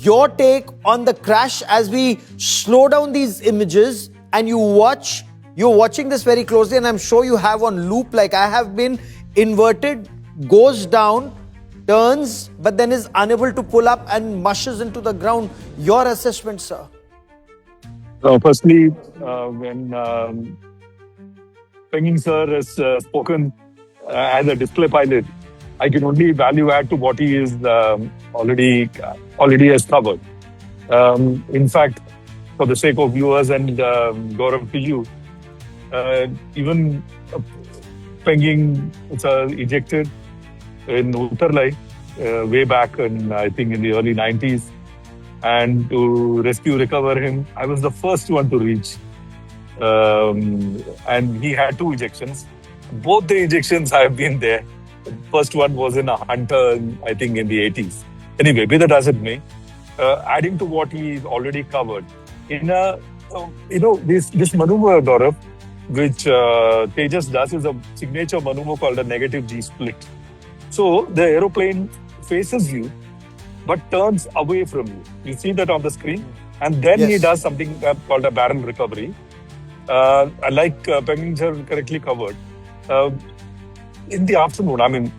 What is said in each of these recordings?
your take on the crash as we slow down these images and you're watching this very closely, and I'm sure you have on loop like I have been. Inverted, goes down, turns, but then is unable to pull up and mushes into the ground. Your assessment, sir? Firstly, when Penging sir has spoken as a display pilot, I can only value add to what he is already has covered. In fact, for the sake of viewers and Gaurav to you, even Penging sir ejected in Uttarlai way back I think in the early 90s. And to recover him, I was the first one to reach. And he had 2 ejections. Both the ejections I have been there. The first one was in a Hunter, I think in the 80s. Anyway, be that as it may, adding to what he's already covered, in this maneuver, Gaurav, which Tejas does, is a signature maneuver called a negative G split. So the aeroplane faces you, but turns away from you. You see that on the screen? And then he does something called a barrel recovery. Like Penging sir correctly covered. In the afternoon, I mean,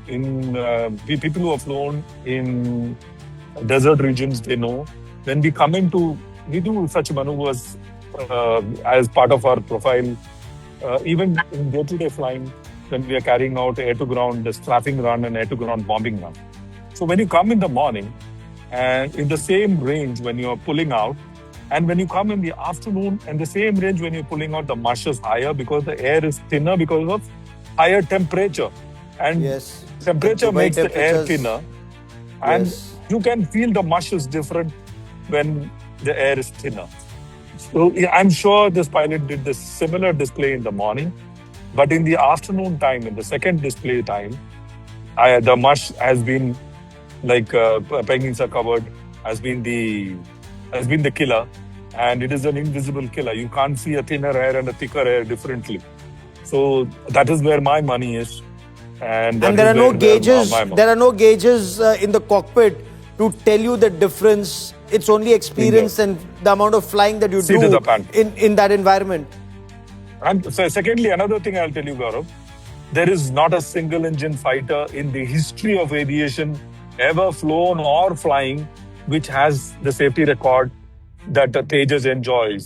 people who have flown in desert regions, they know, when we come we do such maneuvers as part of our profile. Even in day-to-day flying, when we are carrying out air-to-ground strafing run and air-to-ground bombing run. So when you come in the morning, and in the same range when you are pulling out, and when you come in the afternoon, and the same range when you're pulling out, the mush is higher because the air is thinner because of higher temperature. And temperature makes the air thinner. And you can feel the mush is different when the air is thinner. So I'm sure this pilot did this similar display in the morning, but in the afternoon time, in the second display time, the mush has been, like Penging sir covered, has been the killer, and it is an invisible killer. You can't see a thinner air and a thicker air differently. So that is where my money is, and there are no gauges. There are no gauges in the cockpit to tell you the difference. It's only experience and the amount of flying that you do in that environment. And secondly, another thing I'll tell you, Gaurav, there is not a single engine fighter in the history of aviation ever flown or flying which has the safety record that Tejas enjoys.